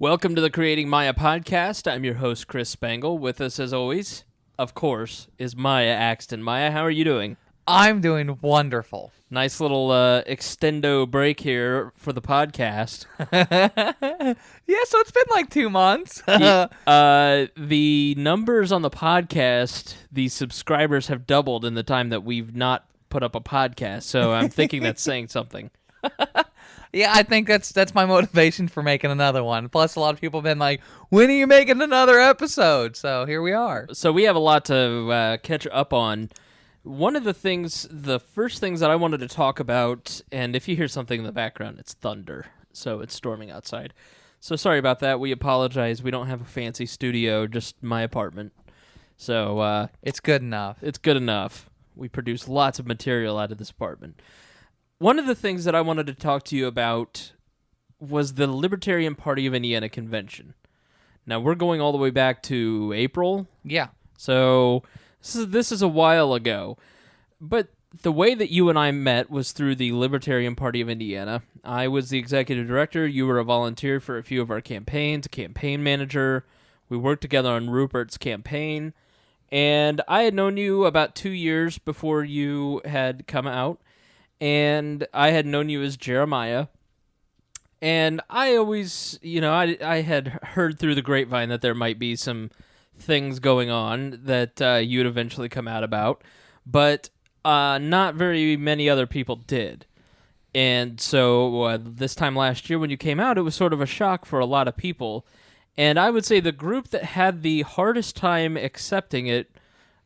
Welcome to the Creating Miah podcast. I'm your host, Chris Spangle. With us, as always, of course, is Miah Axton. Miah, how are you doing? I'm doing wonderful. Nice little extendo break here for the podcast. Yeah, so it's been like 2 months. The numbers on the podcast, the subscribers have doubled in the time that we've not put up a podcast, so I'm thinking that's saying something. Yeah, I think that's my motivation for making another one. Plus, a lot of people have been like, when are you making another episode? So here we are. So we have a lot to catch up on. One of the first things that I wanted to talk about, and if you hear something in the background, it's thunder, so it's storming outside. So sorry about that. We apologize. We don't have a fancy studio, just my apartment. So It's good enough. it's good enough. We produce lots of material out of this apartment. One of the things that I wanted to talk to you about was the Libertarian Party of Indiana convention. Now, we're going all the way back to April, Yeah. so this is a while ago. But the way that you and I met was through the Libertarian Party of Indiana. I was the executive director. You were a volunteer for a few of our campaigns, a campaign manager. We worked together on Rupert's campaign. And I had known you about 2 years before you had come out. And I had known you as Jeremiah. And I always, I had heard through the grapevine that there might be some things going on that you'd eventually come out about. But not very many other people did. And so this time last year when you came out, it was sort of a shock for a lot of people. And I would say the group that had the hardest time accepting it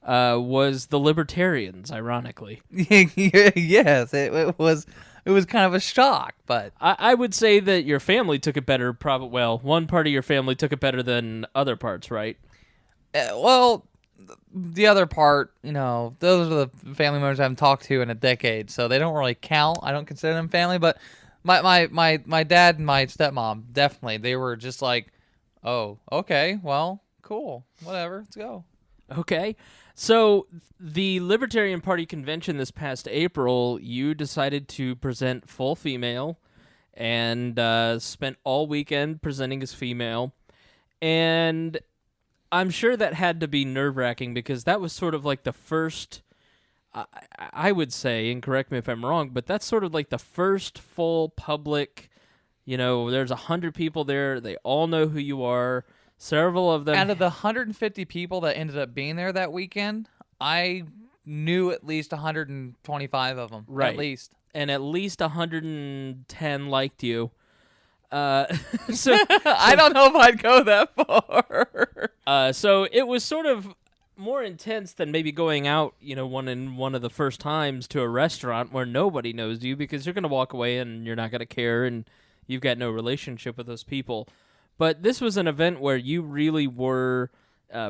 was the Libertarians, ironically. Yes, it was kind of a shock, but I would say that your family took it better. One part of your family took it better than other parts, right? well, the other part, those are the family members I haven't talked to in a decade, so they don't really count. I don't consider them family, but my dad and my stepmom, definitely, they were just like, oh, okay, well, cool, whatever, let's go. Okay. So the Libertarian Party convention this past April, you decided to present full female and spent all weekend presenting as female. And I'm sure that had to be nerve-wracking because that was sort of like the first, I would say, and correct me if I'm wrong, but that's sort of like the first full public, there's 100 people there. They all know who you are. Several of them. Out of the 150 people that ended up being there that weekend, I knew at least 125 of them. Right. At least. And at least 110 liked you. So I don't know if I'd go that far. So it was sort of more intense than maybe going out, one of the first times to a restaurant where nobody knows you because you're going to walk away and you're not going to care and you've got no relationship with those people. But this was an event where you really were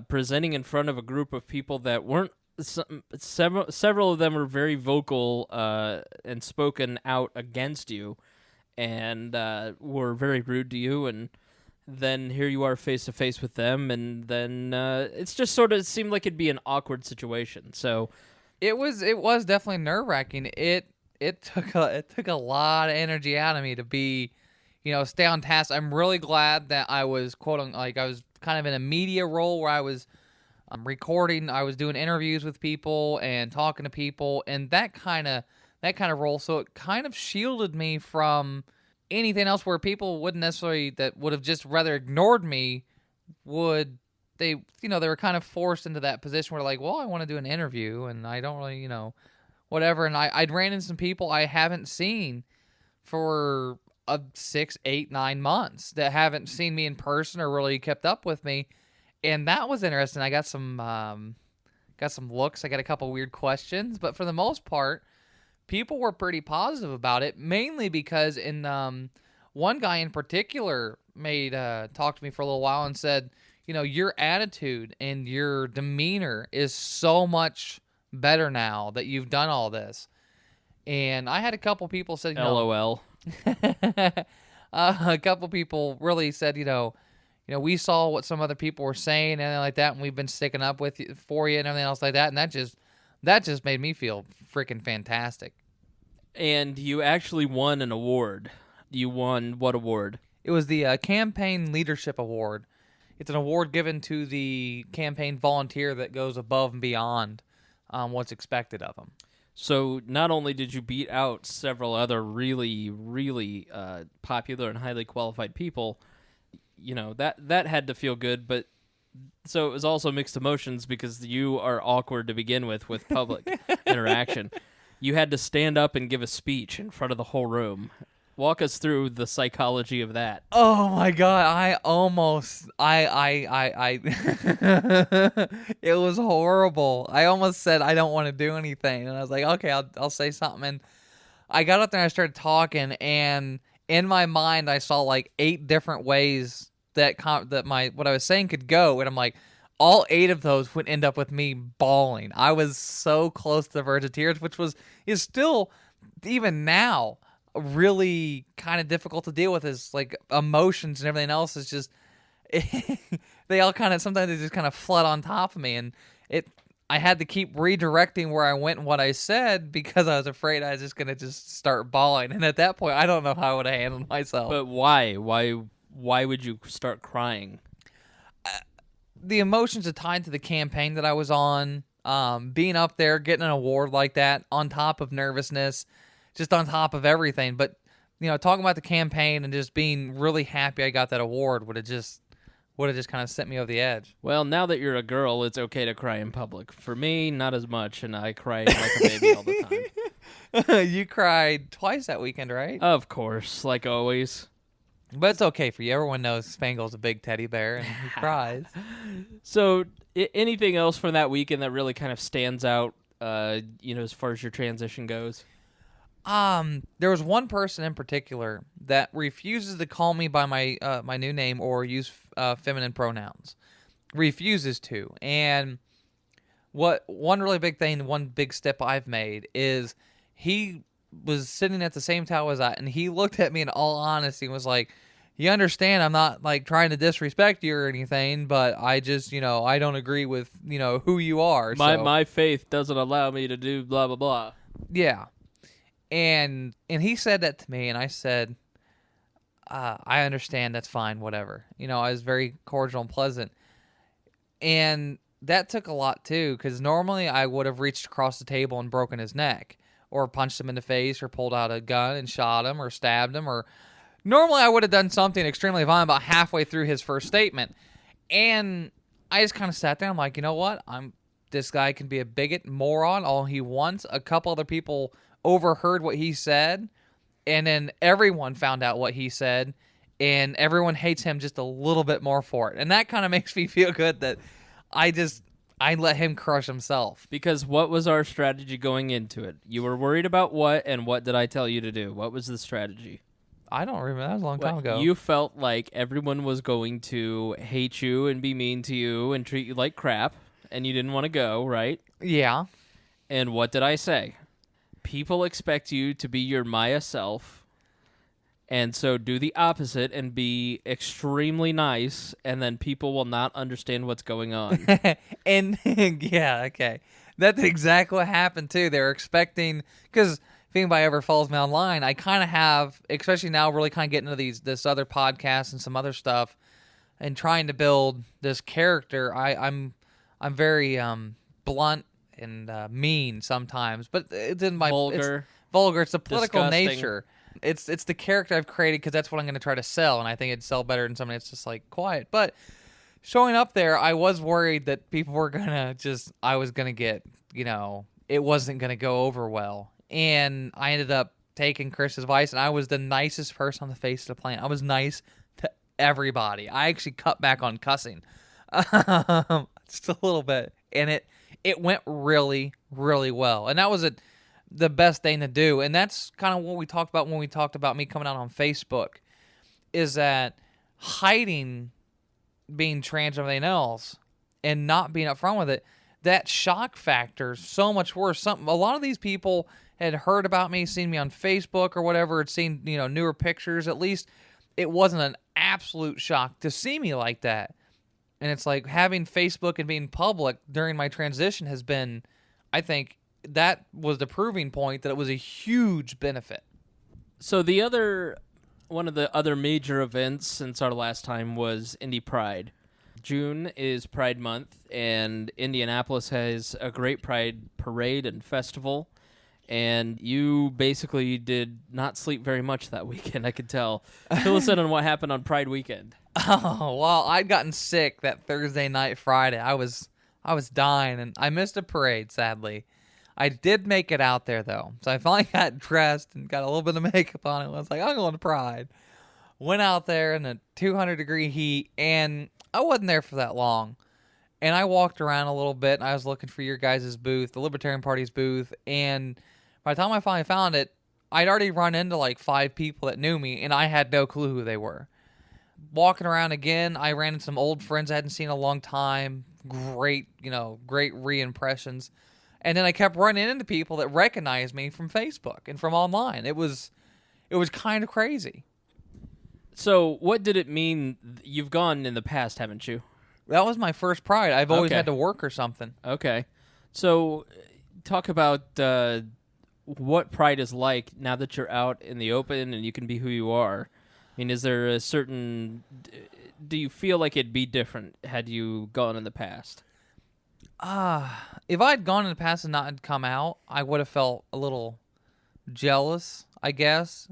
presenting in front of a group of people that weren't. Several of them were very vocal and spoken out against you, and were very rude to you. And then here you are face to face with them, and then it's just sort of seemed like it'd be an awkward situation. So It was definitely nerve-wracking. It took a lot of energy out of me to be, stay on task. I'm really glad that I was I was kind of in a media role where I was recording, I was doing interviews with people and talking to people, and that kind of role. So it kind of shielded me from anything else where people wouldn't necessarily, that would have just rather ignored me, they were kind of forced into that position where like, well, I want to do an interview and I don't really, whatever. And I'd ran into some people I haven't seen for 6, 8, 9 months that haven't seen me in person or really kept up with me, and that was interesting. I got some looks. I got a couple weird questions, but for the most part, people were pretty positive about it. Mainly because one guy in particular talked to me for a little while and said, your attitude and your demeanor is so much better now that you've done all this. And I had a couple people said, LOL. A couple people really said, we saw what some other people were saying and everything like that, and we've been sticking up with you for you and everything else like that, and that just made me feel freaking fantastic. And you actually won an award. You won what award? It was the Campaign Leadership Award. It's an award given to the campaign volunteer that goes above and beyond what's expected of them. So not only did you beat out several other really, really popular and highly qualified people, that had to feel good, but so it was also mixed emotions because you are awkward to begin with public interaction. You had to stand up and give a speech in front of the whole room. Walk us through the psychology of that. Oh my God! It was horrible. I almost said I don't want to do anything, and I was like, okay, I'll say something. And I got up there and I started talking, and in my mind, I saw like 8 different ways that what I was saying could go, and I'm like, all 8 of those would end up with me bawling. I was so close to the verge of tears, which is still even now really kind of difficult to deal with. Is like emotions and everything else is just they all kind of sometimes they just kind of flood on top of me, and I had to keep redirecting where I went and what I said because I was afraid I was just gonna just start bawling. And at that point, I don't know how I would have handled myself. But why would you start crying? The emotions are tied to the campaign that I was on, being up there, getting an award like that, on top of nervousness, just on top of everything. But, talking about the campaign and just being really happy I got that award would have just kind of sent me over the edge. Well, now that you're a girl, it's okay to cry in public. For me, not as much, and I cry like a baby all the time. You cried twice that weekend, right? Of course, like always. But it's okay for you. Everyone knows Spangle's a big teddy bear, and he cries. So, anything else from that weekend that really kind of stands out, as far as your transition goes? There was one person in particular that refuses to call me by my new name or use feminine pronouns. Refuses to. And one really big thing, one big step I've made is he was sitting at the same table as I, and he looked at me in all honesty and was like, you understand I'm not like trying to disrespect you or anything, but I just, I don't agree with, who you are. My faith doesn't allow me to do blah, blah, blah. Yeah. And he said that to me, and I said, I understand, that's fine, whatever. I was very cordial and pleasant. And that took a lot, too, because normally I would have reached across the table and broken his neck, or punched him in the face, or pulled out a gun and shot him, or stabbed him, or normally I would have done something extremely violent about halfway through his first statement. And I just kind of sat there, I'm like, you know what? This guy can be a bigot, moron, all he wants. A couple other people overheard what he said, and then everyone found out what he said, and everyone hates him just a little bit more for it. And that kind of makes me feel good that I let him crush himself. Because what was our strategy going into it? You were worried about what, and what did I tell you to do? What was the strategy? I don't remember. That was a long time ago. You felt like everyone was going to hate you and be mean to you and treat you like crap, and you didn't want to go, right? Yeah. And what did I say? People expect you to be your Miah self, and so do the opposite and be extremely nice, and then people will not understand what's going on. And yeah, okay. That's exactly what happened, too. They were expecting, because if anybody ever follows me online, I kind of have, especially now, really kind of getting into this other podcast and some other stuff, and trying to build this character. I'm very blunt and mean sometimes, but it's in my vulgar. It's vulgar. It's the political disgusting. nature. It's the character I've created because that's what I'm going to try to sell, and I think it'd sell better than somebody that's just like quiet. But showing up there, I was worried that people were I was gonna get, it wasn't gonna go over well, and I ended up taking Chris's advice, and I was the nicest person on the face of the planet. I was nice to everybody. I actually cut back on cussing, just a little bit, and it went really, really well. And that was the best thing to do. And that's kind of what we talked about when we talked about me coming out on Facebook, is that hiding being trans and everything else and not being upfront with it, that shock factor is so much worse. A lot of these people had heard about me, seen me on Facebook or whatever, had seen, newer pictures. At least it wasn't an absolute shock to see me like that. And it's like having Facebook and being public during my transition has been, I think, that was the proving point that it was a huge benefit. So the other One of the other major events since our last time was Indy Pride. June is Pride Month, and Indianapolis has a great Pride parade and festival. And you basically did not sleep very much that weekend, I could tell. Fill us in on what happened on Pride weekend. Oh, well, I'd gotten sick that Thursday night, Friday. I was dying, and I missed a parade, sadly. I did make it out there, though. So I finally got dressed and got a little bit of makeup on it. I was like, I'm going to Pride. Went out there in a 200-degree heat, and I wasn't there for that long. And I walked around a little bit, and I was looking for your guys' booth, the Libertarian Party's booth, and by the time I finally found it, I'd already run into like 5 people that knew me, and I had no clue who they were. Walking around again, I ran into some old friends I hadn't seen in a long time. Great re-impressions. And then I kept running into people that recognized me from Facebook and from online. It was kind of crazy. So what did it mean? You've gone in the past, haven't you? That was my first Pride. I've always Okay. had to work or something. Okay. So talk about what Pride is like now that you're out in the open and you can be who you are. I mean, is there a certain... Do you feel like it'd be different had you gone in the past? If I'd gone in the past and not had come out, I would have felt a little jealous, I guess.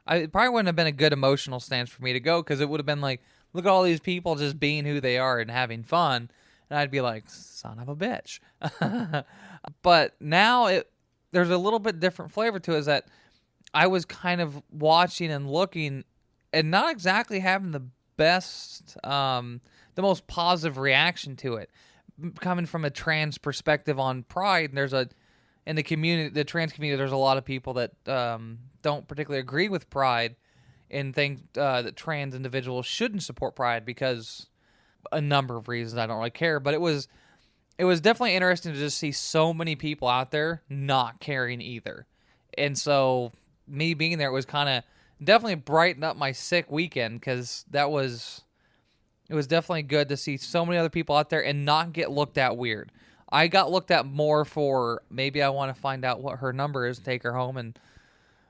It probably wouldn't have been a good emotional stance for me to go, because it would have been like, look at all these people just being who they are and having fun. And I'd be like, son of a bitch. But now there's a little bit different flavor to it, is that I was kind of watching and looking and not exactly having the best, the most positive reaction to it. Coming from a trans perspective on Pride, and in the community, the trans community, there's a lot of people that don't particularly agree with Pride and think that trans individuals shouldn't support Pride because a number of reasons. I don't really care, but it was definitely interesting to just see so many people out there not caring either. And so me being there, it was kind of definitely brightened up my sick weekend, because it was definitely good to see so many other people out there and not get looked at weird. I got looked at more for, maybe I want to find out what her number is, take her home and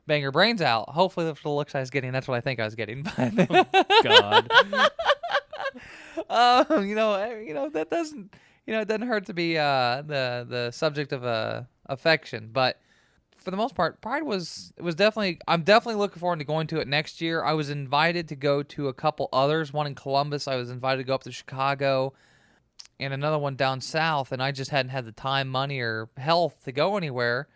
bang her brains out. Hopefully that's the looks I was getting. That's what I think I was getting. But God. That doesn't, it doesn't hurt to be the subject of affection. But for the most part, Pride I'm definitely looking forward to going to it next year. I was invited to go to a couple others. One in Columbus. I was invited to go up to Chicago, and another one down south. And I just hadn't had the time, money, or health to go anywhere.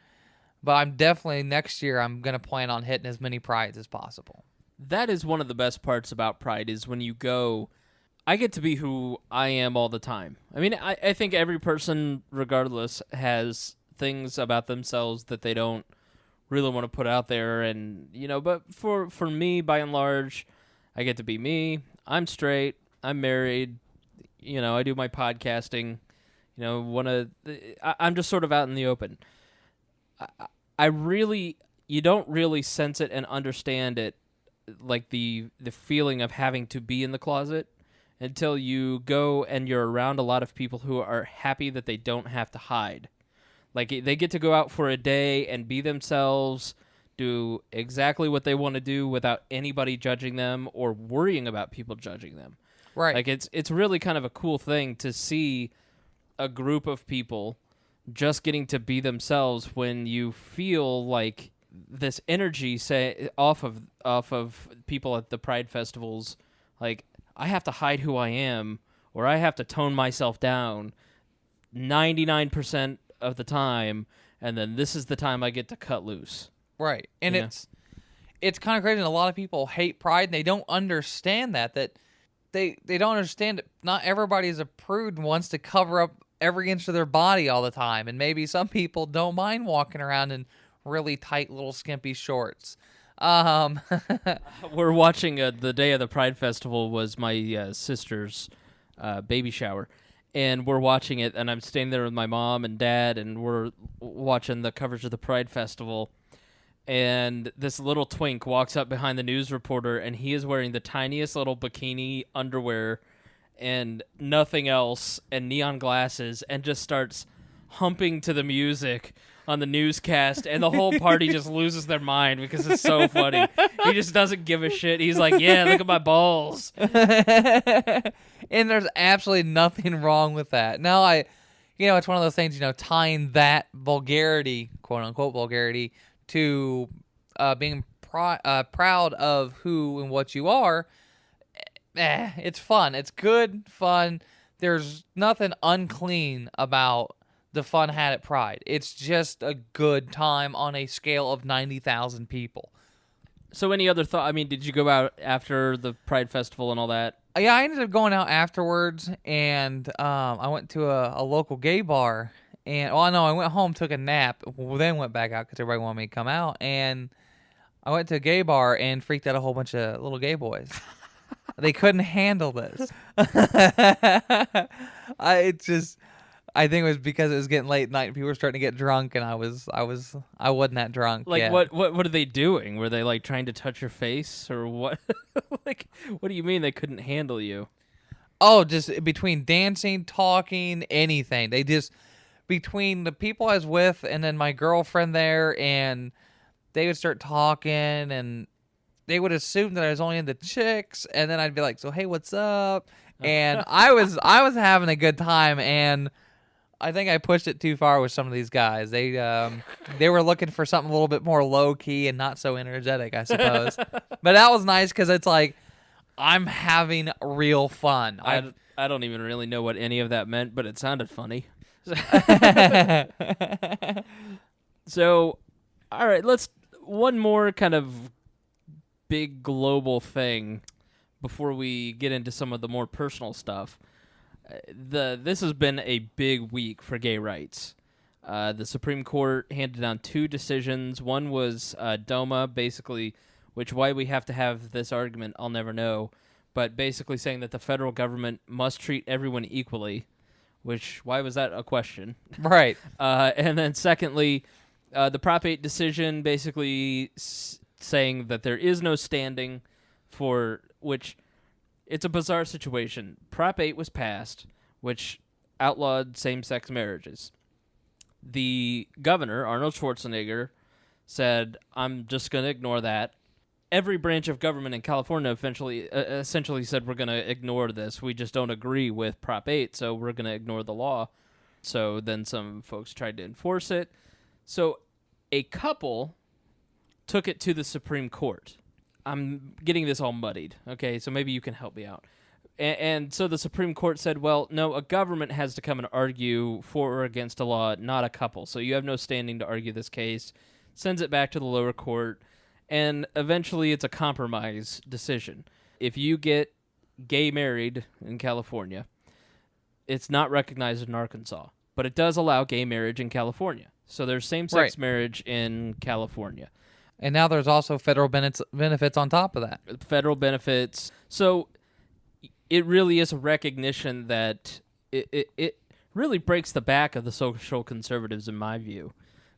But I'm definitely, next year, I'm going to plan on hitting as many Prides as possible. That is one of the best parts about Pride, is when you go, I get to be who I am all the time. I mean, I think every person, regardless, has things about themselves that they don't really want to put out there. And, but for me, by and large, I get to be me. I'm straight. I'm married. I do my podcasting. I'm just sort of out in the open. You don't really sense it and understand it, like the feeling of having to be in the closet, until you go and you're around a lot of people who are happy that they don't have to hide. Like, they get to go out for a day and be themselves, do exactly what they want to do without anybody judging them or worrying about people judging them. Right. Like, it's really kind of a cool thing to see a group of people just getting to be themselves, when you feel like this energy, say, off of people at the Pride festivals, like, I have to hide who I am, or I have to tone myself down 99% of the time, and then this is the time I get to cut loose. Right. And it's kind of crazy, and a lot of people hate Pride, and they don't understand that they don't understand it. Not everybody is a prude and wants to cover up every inch of their body all the time, and maybe some people don't mind walking around in really tight little skimpy shorts. We're watching the day of the Pride Festival was my sister's baby shower, and we're watching it, and I'm staying there with my mom and dad, and we're watching the coverage of the Pride Festival, and this little twink walks up behind the news reporter, and he is wearing the tiniest little bikini underwear and nothing else, and neon glasses, and just starts humping to the music on the newscast, and the whole party just loses their mind because it's so funny. He just doesn't give a shit. He's like, yeah, look at my balls. And there's absolutely nothing wrong with that. Now, it's one of those things, tying that vulgarity, quote unquote vulgarity, to being proud of who and what you are. It's fun. It's good fun. There's nothing unclean about the fun had at Pride. It's just a good time on a scale of 90,000 people. So any other thought? I mean, did you go out after the Pride Festival and all that? Yeah, I ended up going out afterwards, and I went to a local gay bar. And, I went home, took a nap, then went back out because everybody wanted me to come out. And I went to a gay bar and freaked out a whole bunch of little gay boys. They couldn't handle this. I think it was because it was getting late at night and people were starting to get drunk, and I wasn't that drunk. Like, yet. what are they doing? Were they like trying to touch your face or what? Like, what do you mean they couldn't handle you? Oh, just between dancing, talking, anything. They just, between the people I was with and then my girlfriend there, and they would start talking, and they would assume that I was only into chicks, and then I'd be like, so hey, what's up? And I was having a good time, and I think I pushed it too far with some of these guys. They were looking for something a little bit more low key and not so energetic, I suppose. But that was nice because it's like I'm having real fun. I don't even really know what any of that meant, but it sounded funny. So, all right, let's one more kind of big global thing before we get into some of the more personal stuff. This has been a big week for gay rights. The Supreme Court handed down 2 decisions. One was DOMA, basically, why we have to have this argument, I'll never know, but basically saying that the federal government must treat everyone equally, why was that a question? Right. And then secondly, the Prop 8 decision basically saying that there is no standing for which it's a bizarre situation. Prop 8 was passed, which outlawed same-sex marriages. The governor, Arnold Schwarzenegger, said, I'm just going to ignore that. Every branch of government in California essentially said, we're going to ignore this. We just don't agree with Prop 8, so we're going to ignore the law. So then some folks tried to enforce it. So a couple took it to the Supreme Court. I'm getting this all muddied, okay? So maybe you can help me out. And so the Supreme Court said, well, no, a government has to come and argue for or against a law, not a couple. So you have no standing to argue this case. Sends it back to the lower court, and eventually it's a compromise decision. If you get gay married in California, it's not recognized in Arkansas, but it does allow gay marriage in California. So there's same-sex marriage in California. And now there's also federal benefits on top of that. Federal benefits. So it really is a recognition that it really breaks the back of the social conservatives, in my view.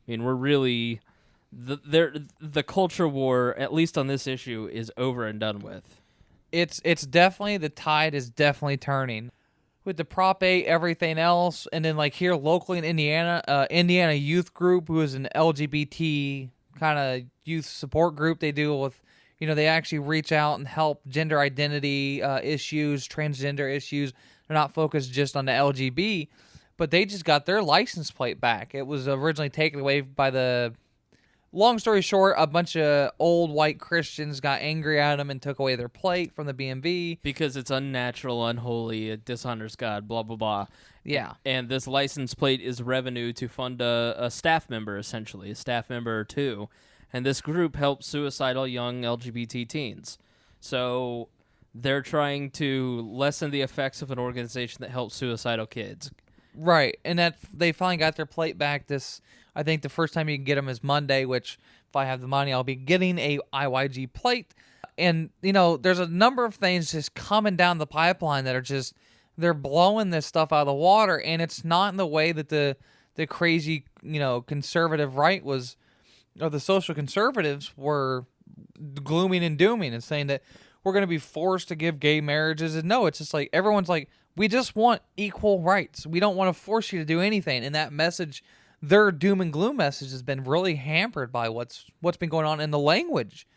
I mean, we're really... The culture war, at least on this issue, is over and done with. It's definitely, the tide is definitely turning. With the Prop 8, everything else, and then like here locally in Indiana, Indiana Youth Group, who is an LGBT kind of youth support group. They deal with, they actually reach out and help gender identity issues, transgender issues. They're not focused just on the LGB, but they just got their license plate back. It was originally taken away by the... Long story short, a bunch of old white Christians got angry at them and took away their plate from the BMV. Because it's unnatural, unholy, it dishonors God, blah, blah, blah. Yeah. And this license plate is revenue to fund a staff member, essentially, a staff member or two. And this group helps suicidal young LGBT teens. So they're trying to lessen the effects of an organization that helps suicidal kids. Right. And that they finally got their plate back this... I think the first time you can get them is Monday, which if I have the money, I'll be getting a IYG plate. And, there's a number of things just coming down the pipeline that are just, they're blowing this stuff out of the water. And it's not in the way that the crazy, conservative right was, or the social conservatives were glooming and dooming and saying that we're going to be forced to give gay marriages. And no, it's just like, everyone's like, we just want equal rights. We don't want to force you to do anything. And that message their doom and gloom message has been really hampered by what's been going on in the language.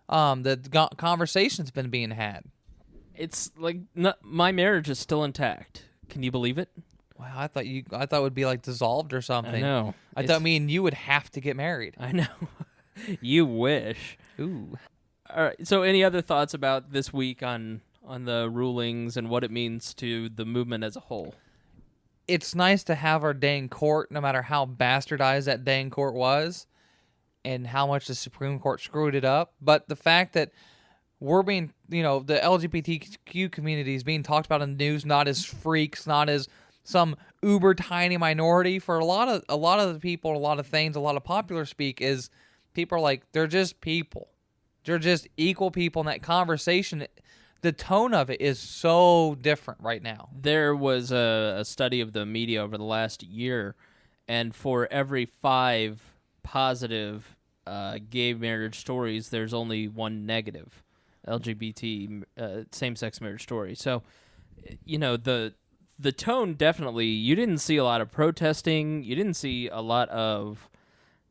The conversation's been being had. It's like my marriage is still intact. Can you believe it? Wow, I thought it would be like dissolved or something. I know. I thought me and you would have to get married. I know. You wish. Ooh. All right. So, any other thoughts about this week on the rulings and what it means to the movement as a whole? It's nice to have our day in court, no matter how bastardized that day in court was and how much the Supreme Court screwed it up. But the fact that we're being, the LGBTQ community is being talked about in the news, not as freaks, not as some uber tiny minority. For a lot of the people, a lot of things, a lot of popular speak is people are like, they're just people. They're just equal people. And that conversation, the tone of it is so different right now. There was a study of the media over the last year, and for every 5 positive gay marriage stories, there's only 1 negative LGBT same-sex marriage story. So, the tone definitely, you didn't see a lot of protesting. You didn't see a lot of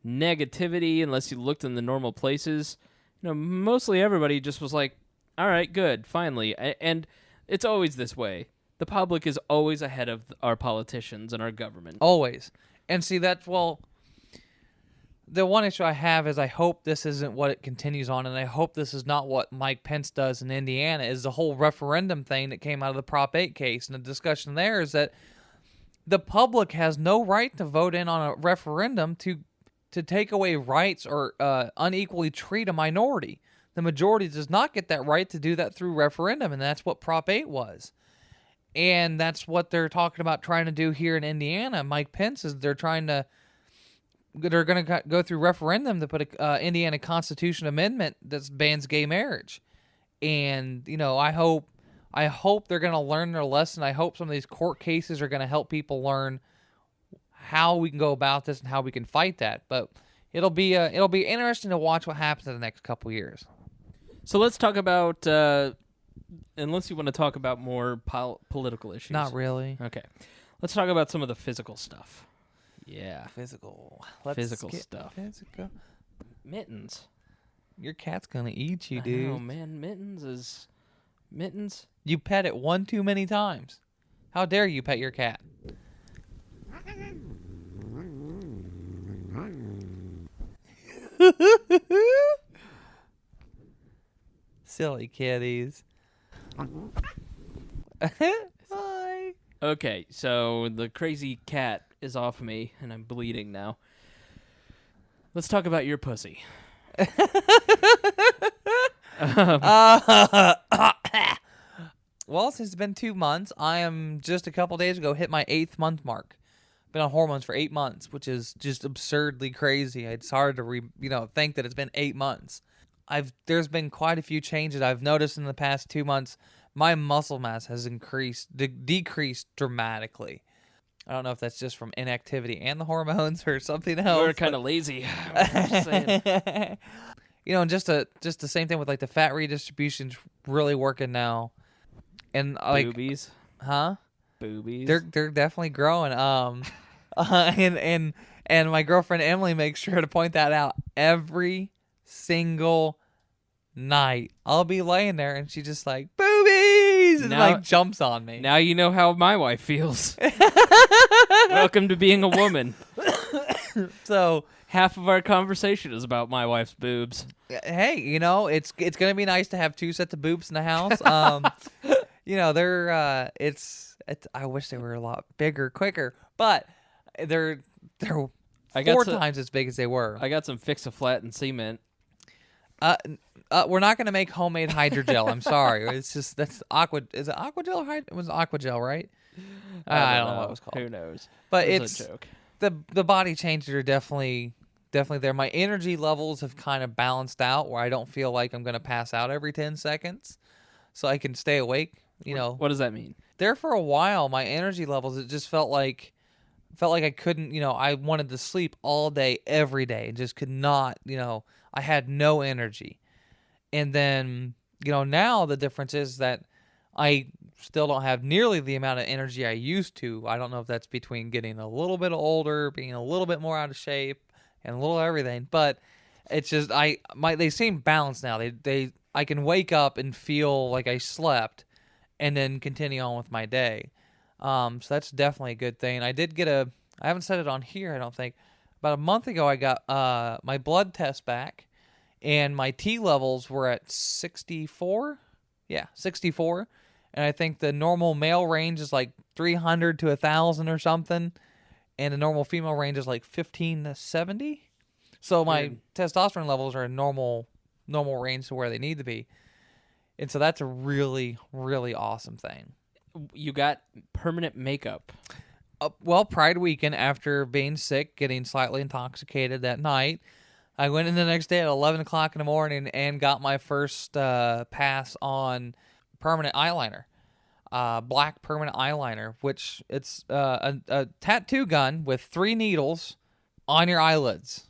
negativity unless you looked in the normal places. Mostly everybody just was like, all right, good, finally. And it's always this way. The public is always ahead of our politicians and our government. Always. And see, the one issue I have is I hope this isn't what it continues on, and I hope this is not what Mike Pence does in Indiana, is the whole referendum thing that came out of the Prop 8 case. And the discussion there is that the public has no right to vote in on a referendum to take away rights or unequally treat a minority. The majority does not get that right to do that through referendum, and that's what Prop 8 was. And that's what they're talking about trying to do here in Indiana. Mike Pence is they're going to go through referendum to put a Indiana Constitution amendment that bans gay marriage. And, I hope they're going to learn their lesson. I hope some of these court cases are going to help people learn how we can go about this and how we can fight that. But it'll be interesting to watch what happens in the next couple years. So let's talk about, unless you want to talk about more political issues. Not really. Okay. Let's talk about some of the physical stuff. Yeah. Physical Stuff. Physical. Mittens. Your cat's going to eat you, I dude. know, man. Mittens. You pet it one too many times. How dare you pet your cat? Silly kitties. Hi. Okay, so the crazy cat is off me, and I'm bleeding now. Let's talk about your pussy. Well, since it's been 2 months, I am just a couple days ago hit my 8th month mark. Been on hormones for 8 months, which is just absurdly crazy. It's hard to think that it's been 8 months. There's been quite a few changes I've noticed in the past 2 months. My muscle mass has decreased dramatically. I don't know if that's just from inactivity and the hormones or something else. We're kind of lazy. I'm just saying. And just the same thing with like the fat redistribution's really working now. And like boobies. Huh? Boobies. They're definitely growing. And my girlfriend Emily makes sure to point that out every single night. I'll be laying there and she's just like, boobies, and like jumps on me. Now you know how my wife feels. Welcome to being a woman. So half of our conversation is about my wife's boobs. Hey, it's gonna be nice to have 2 sets of boobs in the house. They're I wish they were a lot bigger, quicker, but they're 4 times as big as they were. I got some Fix-A-Flat and cement. We're not gonna make homemade hydrogel. I'm sorry. It's just that's aqua. Is it aquagel or it was aquagel, right? I don't know what it was called. Who knows? But it's a joke. The body changes are definitely there. My energy levels have kind of balanced out where I don't feel like I'm gonna pass out every 10 seconds, so I can stay awake. What does that mean? There for a while, my energy levels, it just felt like I couldn't, I wanted to sleep all day, every day, and just could not, I had no energy. And then, now the difference is that I still don't have nearly the amount of energy I used to. I don't know if that's between getting a little bit older, being a little bit more out of shape, and a little everything. But it's just they seem balanced now. I can wake up and feel like I slept, and then continue on with my day. So that's definitely a good thing. I haven't said it on here, I don't think. About a month ago, I got my blood test back, and my T levels were at 64. Yeah, 64. And I think the normal male range is like 300 to 1,000 or something, and the normal female range is like 15 to 70. So my testosterone levels are in normal range to where they need to be. And so that's a really, really awesome thing. You got permanent makeup. Well, Pride weekend, after being sick, getting slightly intoxicated that night, I went in the next day at 11 o'clock in the morning and got my first pass on permanent eyeliner. Black permanent eyeliner, which it's a tattoo gun with 3 needles on your eyelids.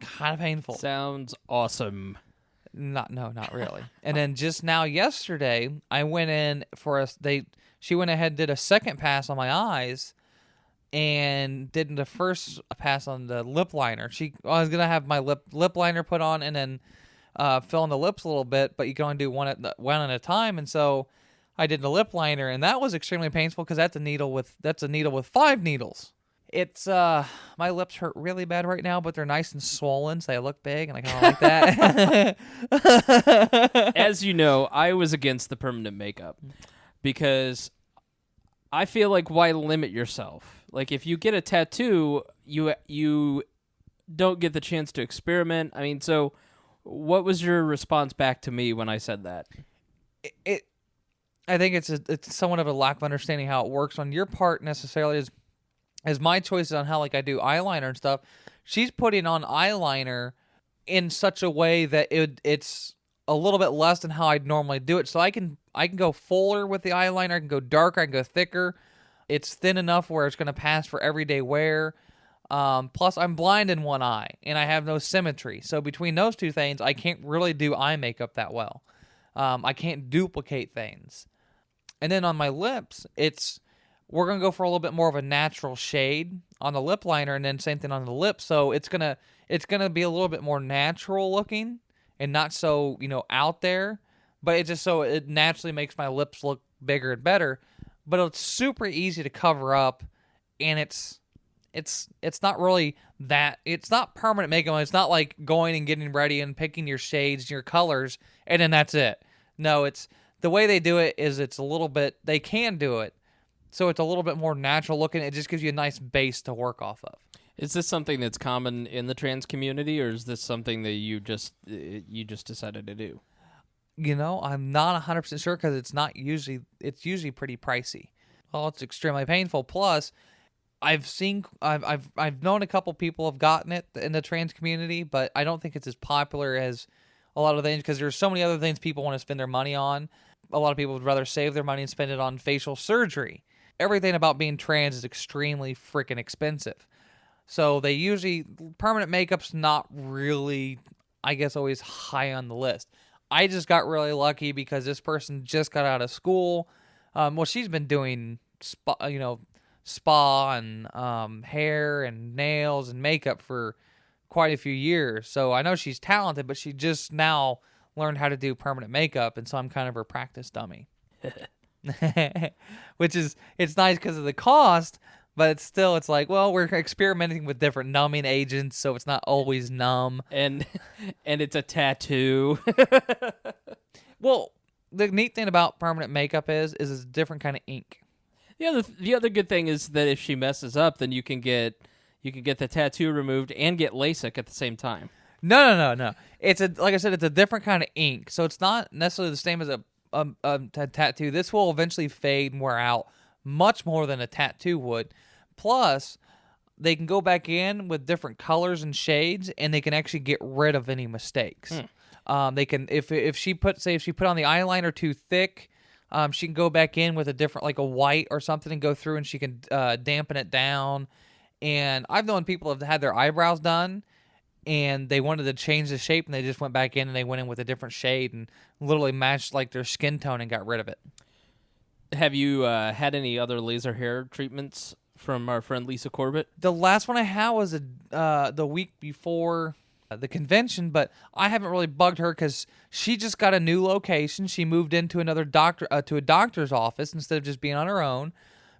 Kind of painful. Sounds awesome. Not really. And then just now yesterday, I went in for she went ahead and did a second pass on my eyes and did the first pass on the lip liner. I was going to have my lip liner put on and then fill in the lips a little bit, but you can only do one at a time. And so I did the lip liner, and that was extremely painful because that's a needle with 5 needles. It's my lips hurt really bad right now, but they're nice and swollen, so they look big, and I kind of like that. As you know, I was against the permanent makeup because I feel like, why limit yourself? Like, if you get a tattoo, you don't get the chance to experiment. I mean, so what was your response back to me when I said that? I think it's somewhat of a lack of understanding how it works on your part necessarily. As my choices on how, like, I do eyeliner and stuff, she's putting on eyeliner in such a way that it's a little bit less than how I'd normally do it. So I can go fuller with the eyeliner. I can go darker. I can go thicker. It's thin enough where it's going to pass for everyday wear. Plus, I'm blind in one eye, and I have no symmetry. So between those two things, I can't really do eye makeup that well. I can't duplicate things. And then on my lips, we're going to go for a little bit more of a natural shade on the lip liner, and then same thing on the lips. So it's going to be a little bit more natural looking and not so, out there, but it naturally makes my lips look bigger and better. But it's super easy to cover up, and it's not really that. It's not permanent makeup. It's not like going and getting ready and picking your shades and your colors, and then that's it. No, it's the way they do it is it's a little bit. They can do it, so it's a little bit more natural looking. It just gives you a nice base to work off of. Is this something that's common in the trans community, or is this something that you just decided to do? I'm not 100% sure because it's usually pretty pricey. Well, it's extremely painful. Plus, I've known a couple people have gotten it in the trans community, but I don't think it's as popular as a lot of things because there's so many other things people want to spend their money on. A lot of people would rather save their money and spend it on facial surgery. Everything about being trans is extremely freaking expensive. So permanent makeup's not really, I guess, always high on the list. I just got really lucky because this person just got out of school. She's been doing spa and hair and nails and makeup for quite a few years. So I know she's talented, but she just now learned how to do permanent makeup, and so I'm kind of her practice dummy. Which it's nice because of the cost, but it's like, well, we're experimenting with different numbing agents, so it's not always numb. And it's a tattoo. Well, the neat thing about permanent makeup is it's a different kind of ink. Yeah, the other good thing is that if she messes up, then you can get the tattoo removed and get LASIK at the same time. No. Like I said, it's a different kind of ink, so it's not necessarily the same as a tattoo. This will eventually fade and wear out much more than a tattoo would. Plus, they can go back in with different colors and shades, and they can actually get rid of any mistakes. They can, if she put on the eyeliner too thick, she can go back in with a different, like a white or something, and go through, and she can dampen it down. And I've known people have had their eyebrows done, and they wanted to change the shape, and they just went back in and they went in with a different shade and literally matched like their skin tone and got rid of it. Have you had any other laser hair treatments from our friend Lisa Corbett? The last one I had was the week before the convention, but I haven't really bugged her because she just got a new location. She moved into another to a doctor's office instead of just being on her own,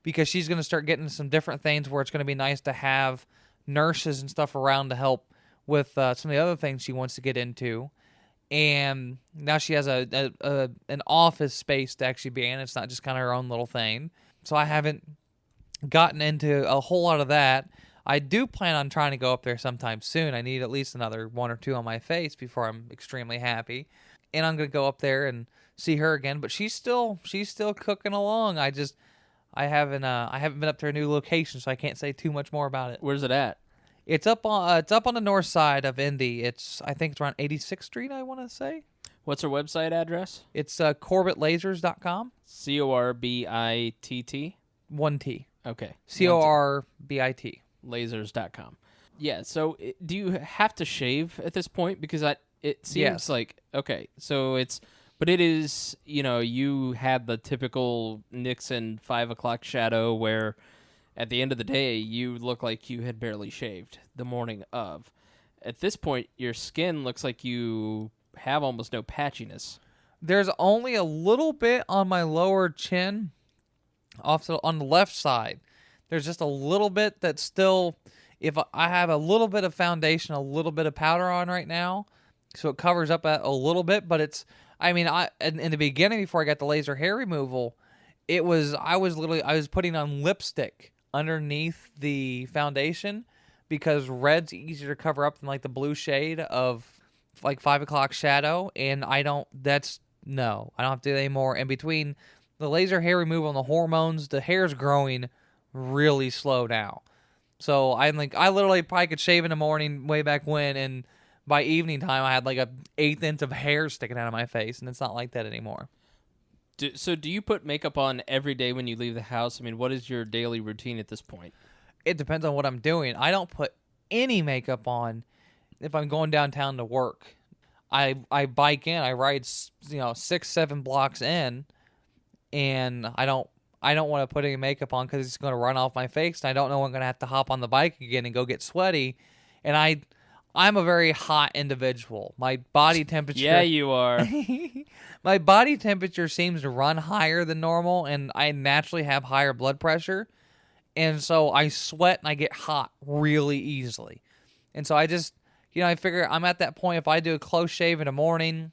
because she's going to start getting some different things where it's going to be nice to have nurses and stuff around to help with some of the other things she wants to get into. And now she has an office space to actually be in. It's not just kind of her own little thing. So I haven't gotten into a whole lot of that. I do plan on trying to go up there sometime soon. I need at least another 1 or 2 on my face before I'm extremely happy. And I'm going to go up there and see her again. But she's still cooking along. I haven't been up to her new location, so I can't say too much more about it. Where's it at? It's up on the north side of Indy. I think it's around 86th Street, I want to say. What's her website address? It's CorbettLasers.com. CORBITT? 1 T. Okay. CORBIT. Lasers.com. Yeah, so do you have to shave at this point? Because it seems Yes. like, okay, so but it is, you had the typical Nixon 5 o'clock shadow where at the end of the day, you look like you had barely shaved the morning of. At this point, your skin looks like you have almost no patchiness. There's only a little bit on my lower chin, on the left side. There's just a little bit that's still, if I have a little bit of foundation, a little bit of powder on right now, so it covers up a little bit, but it's, in the beginning, before I got the laser hair removal, I was putting on lipstick underneath the foundation because red's easier to cover up than like the blue shade of like 5 o'clock shadow, and I don't have to do that anymore. And between the laser hair removal and the hormones, the hair's growing really slow now. So I literally probably could shave in the morning way back when, and by evening time I had like a 1/8 inch of hair sticking out of my face, and it's not like that anymore. So do you put makeup on every day when you leave the house? I mean, what is your daily routine at this point? It depends on what I'm doing. I don't put any makeup on if I'm going downtown to work. I bike in, I ride 6-7 blocks in, and I don't want to put any makeup on because it's going to run off my face, and I don't know when I'm going to have to hop on the bike again and go get sweaty. And I'm a very hot individual. My body temperature... Yeah, you are. My body temperature seems to run higher than normal, and I naturally have higher blood pressure. And so I sweat and I get hot really easily. And so I just, I figure I'm at that point, if I do a close shave in the morning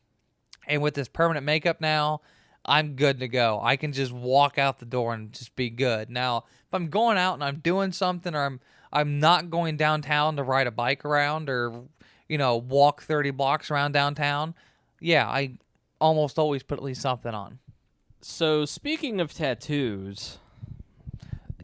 and with this permanent makeup now, I'm good to go. I can just walk out the door and just be good. Now, if I'm going out and I'm doing something, or I'm not going downtown to ride a bike around or, walk 30 blocks around downtown, yeah, I almost always put at least something on. So speaking of tattoos...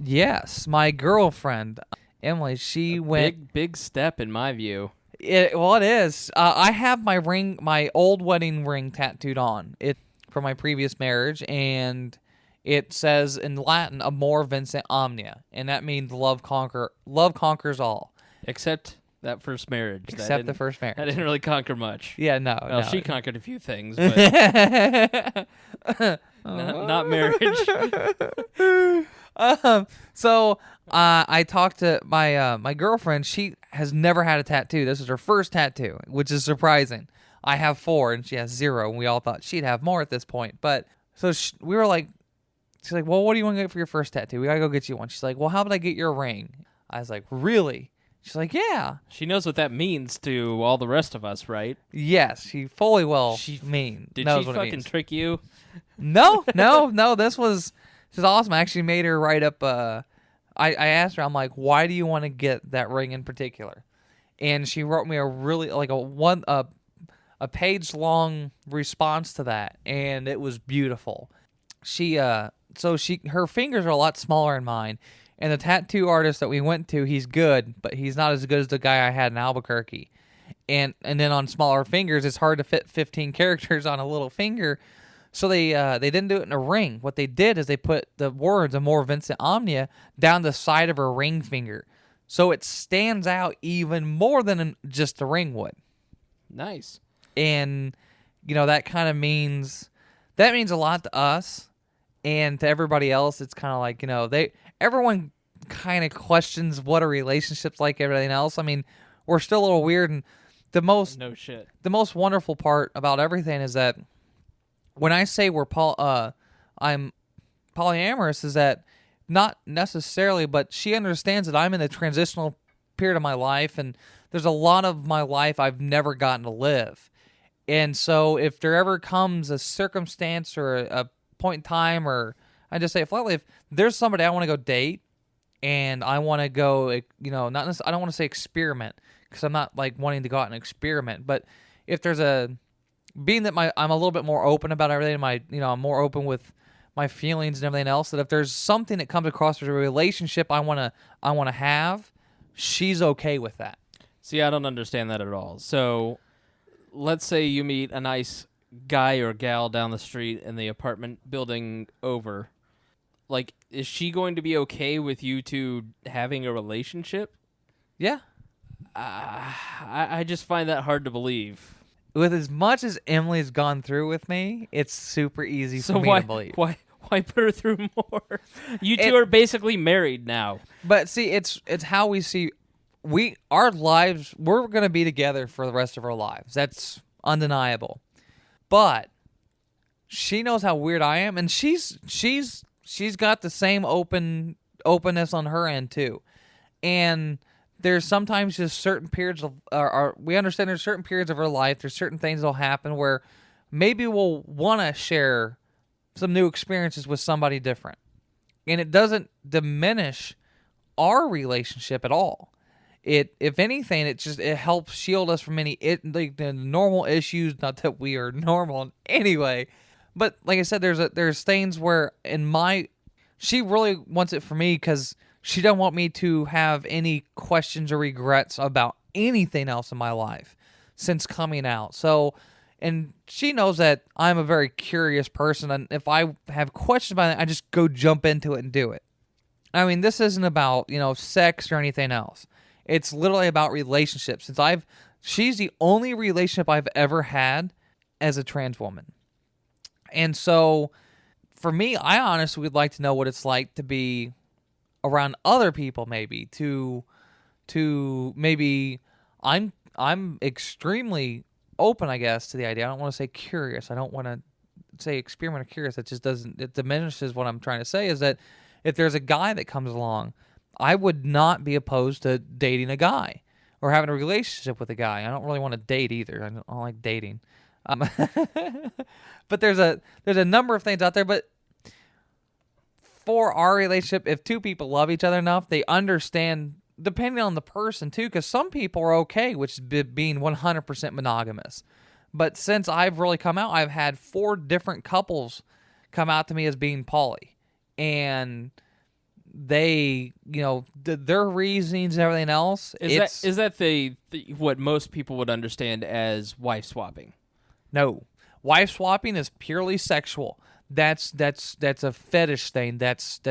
Yes, my girlfriend, Emily, she went... Big step in my view. It is. I have my old wedding ring tattooed on it from my previous marriage, and it says in Latin, "Amor vincit omnia," and that means love conquers all. Except that first marriage. Except the first marriage. That didn't really conquer much. Yeah, no. Well, no. she conquered a few things, but not marriage. So I talked to my girlfriend. She has never had a tattoo. This is her first tattoo, which is surprising. I have 4 and she has 0, and we all thought she'd have more at this point. But so we were like, she's like, "Well, what do you want to get for your first tattoo? We gotta go get you one." She's like, "Well, how about I get your ring?" I was like, "Really?" She's like, "Yeah." She knows what that means to all the rest of us, right? Yes, she fully well Did knows she what it fucking means. trick you? No. This is awesome. I actually made her write up. I asked her, I'm like, "Why do you want to get that ring in particular?" And she wrote me a really a page long response to that, and it was beautiful. Her fingers are a lot smaller than mine, and the tattoo artist that we went to, he's good, but he's not as good as the guy I had in Albuquerque. And then on smaller fingers, it's hard to fit 15 characters on a little finger. So they didn't do it in a ring. What they did is they put the words "Amor vincit omnia" down the side of her ring finger, so it stands out even more than just the ring would. Nice. And that kind of means a lot to us. And to everybody else, it's kind of like, everyone kind of questions what a relationship's like, everything else. I mean, we're still a little weird, and the most No shit. the most wonderful part about everything is that when I say I'm polyamorous, is that not necessarily, but she understands that I'm in a transitional period of my life, and there's a lot of my life I've never gotten to live. And so if there ever comes a circumstance or a point in time, or I just say flatly, if there's somebody I want to go date and I want to go, I don't want to say experiment, because I'm not like wanting to go out and experiment, but if there's being that I'm a little bit more open about everything, I'm more open with my feelings and everything else, that if there's something that comes across as a relationship I want to have, she's okay with that. See, I don't understand that at all. So let's say you meet a nice guy or gal down the street in the apartment building over. Like, is she going to be okay with you two having a relationship? Yeah. I just find that hard to believe. With as much as Emily's gone through with me, it's super easy for me to believe. Why put her through more? You two are basically married now. But see, it's how we see our lives. We're gonna be together for the rest of our lives. That's undeniable. But she knows how weird I am, and she's got the same openness on her end too. And there's sometimes just certain periods of we understand there's certain periods of our life. There's certain things that'll happen where maybe we'll want to share some new experiences with somebody different, and it doesn't diminish our relationship at all. If anything, it helps shield us from the normal issues. Not that we are normal anyway, but like I said, there's things where she really wants it for me, because she don't want me to have any questions or regrets about anything else in my life since coming out. So, and she knows that I'm a very curious person, and if I have questions about it, I just go jump into it and do it. I mean, this isn't about, sex or anything else. It's literally about relationships. She's the only relationship I've ever had as a trans woman. And so, for me, I honestly would like to know what it's like to be around other people, maybe to maybe I'm extremely open, I guess, to the idea. I don't want to say curious. I don't want to say experiment or curious. It diminishes what I'm trying to say, is that if there's a guy that comes along, I would not be opposed to dating a guy or having a relationship with a guy. I don't really want to date either. I don't like dating. But there's a number of things out there, but for our relationship, if two people love each other enough, they understand, depending on the person too, because some people are okay with being 100% monogamous. But since I've really come out, I've had 4 different couples come out to me as being poly. And they, their reasonings and everything else. Is that the what most people would understand as wife swapping? No. Wife swapping is purely sexual. That's a fetish thing. That's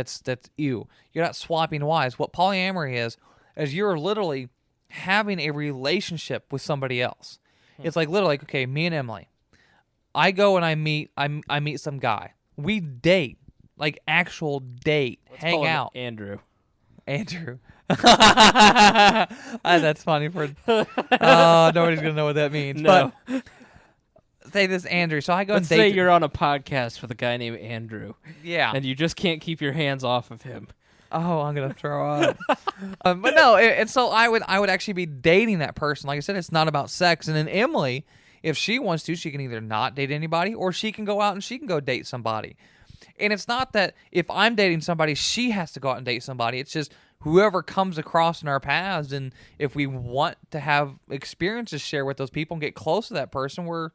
you. You're not swapping wives. What polyamory is you're literally having a relationship with somebody else. It's like literally like, okay, me and Emily. I go and I meet some guy. We date, like actual date, hang out. Andrew. That's funny for. Nobody's gonna know what that means. No. But say this, Andrew. So I go Let's and date. say you're on a podcast with a guy named Andrew. Yeah. And you just can't keep your hands off of him. Oh, I'm gonna throw up. But no, and so I would actually be dating that person. Like I said, it's not about sex. And then Emily, if she wants to, she can either not date anybody, or she can go out and she can go date somebody. And it's not that if I'm dating somebody, she has to go out and date somebody. It's just whoever comes across in our paths, and if we want to have experiences share with those people and get close to that person,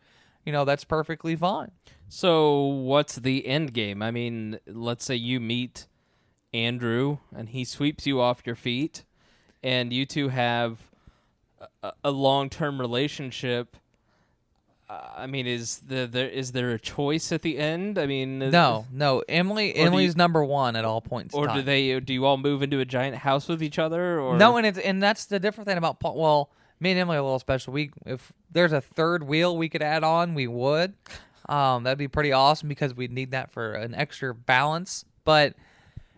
that's perfectly fine. So what's the end game? I mean, let's say you meet Andrew and he sweeps you off your feet and you two have a long-term relationship. I mean, is there a choice at the end? I mean, no. Emily's number one at all points. Or do you all move into a giant house with each other? Or no, and that's the different thing about me and Emily are a little special. If there's a third wheel we could add on, we would. That'd be pretty awesome because we'd need that for an extra balance. But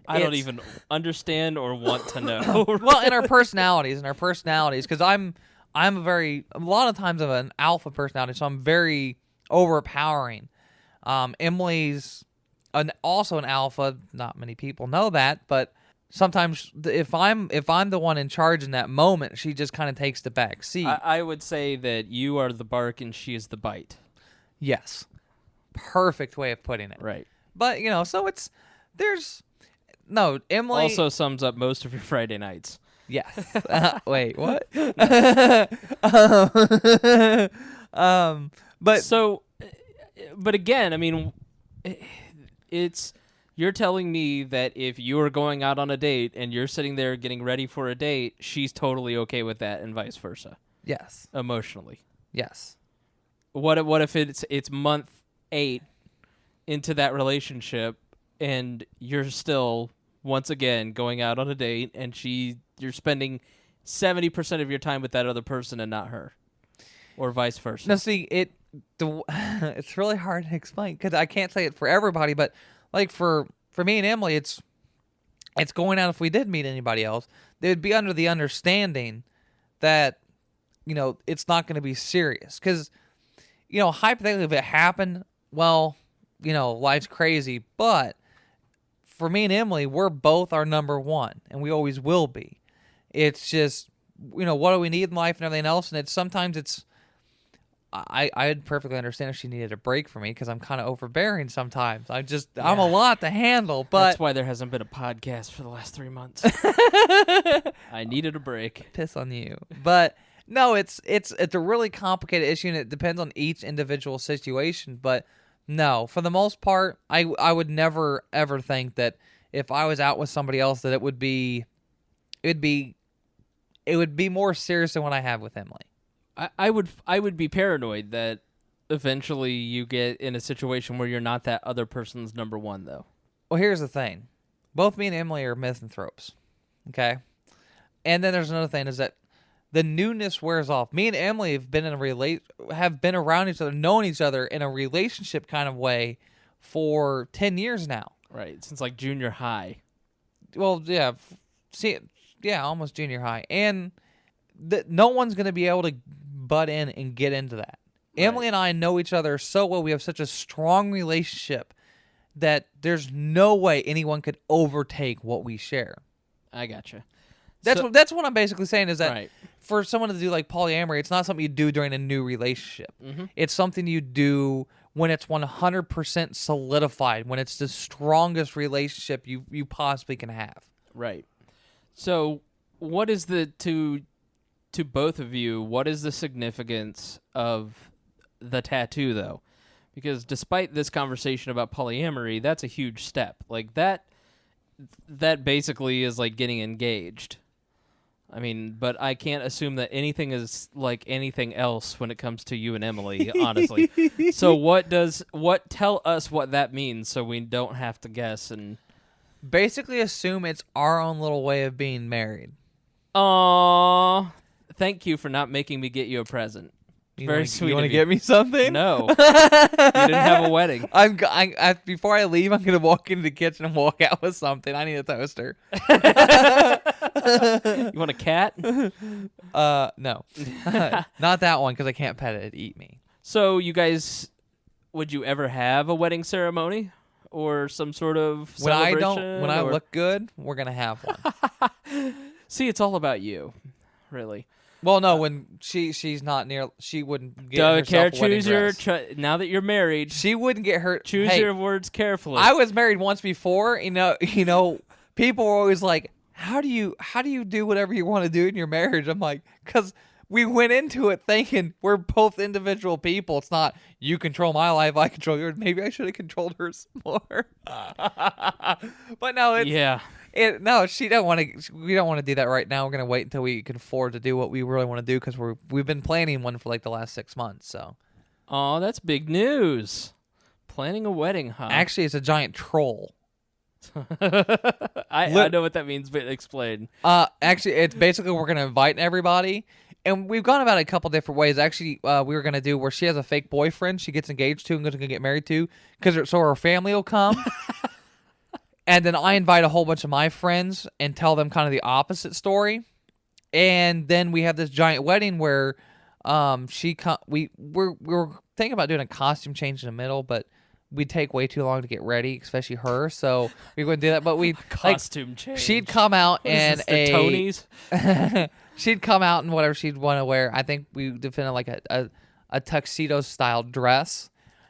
I don't even understand or want to know. well, in our personalities, because I'm a lot of times of an alpha personality, so I'm very overpowering. Emily's also an alpha. Not many people know that, but sometimes if I'm the one in charge in that moment, she just kind of takes the back seat. I would say that you are the bark and she is the bite. Yes, perfect way of putting it. Right. But so Emily Also sums up most of your Friday nights. Yes. Wait, what? But again, I mean, you're telling me that if you're going out on a date and you're sitting there getting ready for a date, she's totally okay with that, and vice versa. Yes. Emotionally. Yes. What if it's month 8 into that relationship, and you're still once again going out on a date, and you're spending 70% of your time with that other person and not her, or vice versa? No, see, it's really hard to explain because I can't say it for everybody, but like for me and Emily, it's going out. If we did meet anybody else, they would be under the understanding that it's not going to be serious because hypothetically if it happened, well, life's crazy, but for me and Emily, we're both our number one, and we always will be. It's just, what do we need in life and everything else, and I'd perfectly understand if she needed a break from me because I'm kind of overbearing sometimes. I'm a lot to handle, but... That's why there hasn't been a podcast for the last 3 months. I needed a break. Piss on you. But, no, it's a really complicated issue, and it depends on each individual situation, but... No, for the most part, I would never ever think that if I was out with somebody else that it would be more serious than what I have with Emily. I would be paranoid that eventually you get in a situation where you're not that other person's number one, though. Well, here's the thing. Both me and Emily are misanthropes. Okay? And then there's another thing is that the newness wears off. Me and Emily have been around each other, known each other in a relationship kind of way for 10 years now. Right, since like junior high. Well, yeah, almost junior high. And no one's going to be able to butt in and get into that. Right. Emily and I know each other so well. We have such a strong relationship that there's no way anyone could overtake what we share. I gotcha. That's what I'm basically saying is that right. For someone to do like polyamory, it's not something you do during a new relationship. Mm-hmm. It's something you do when it's 100% solidified, when it's the strongest relationship you possibly can have. Right. So what is to both of you, what is the significance of the tattoo, though? Because despite this conversation about polyamory, that's a huge step. Like that basically is like getting engaged. I mean, but I can't assume that anything is like anything else when it comes to you and Emily, honestly. So tell us what that means so we don't have to guess and basically assume it's our own little way of being married. Aww. Thank you for not making me get you a present. Very sweet. You want to get me something? No. You didn't have a wedding. Before I leave, I'm going to walk into the kitchen and walk out with something. I need a toaster. You want a cat? No. Not that one because I can't pet it. It'd eat me. So you guys, would you ever have a wedding ceremony or some sort of celebration? When I look good, we're going to have one. See, it's all about you, really. Well, no, when she's not near, she wouldn't get herself a wedding dress. Now that you're married, she wouldn't get her. Choose your words carefully. I was married once before. People were always like, "How do you do whatever you want to do in your marriage?" I'm like, because we went into it thinking we're both individual people. It's not you control my life, I control yours. Maybe I should have controlled hers more. But no, it's yeah. No, she don't want to. We don't want to do that right now. We're gonna wait until we can afford to do what we really want to do because we've been planning one for like the last 6 months. So, oh, that's big news. Planning a wedding, huh? Actually, it's a giant troll. I know what that means, but explain. Actually, it's basically we're gonna invite everybody, And we've gone about it a couple different ways. Actually, we were going to do where she has a fake boyfriend she gets engaged to and going to get married to, so her family will come. And then I invite a whole bunch of my friends and tell them kind of the opposite story. And then we have this giant wedding where we were thinking about doing a costume change in the middle, but we'd take way too long to get ready, especially her. So we wouldn't do that. But we costume change. She'd come out in the Tonys. She'd come out in whatever she'd want to wear. I think we defended like a tuxedo style dress.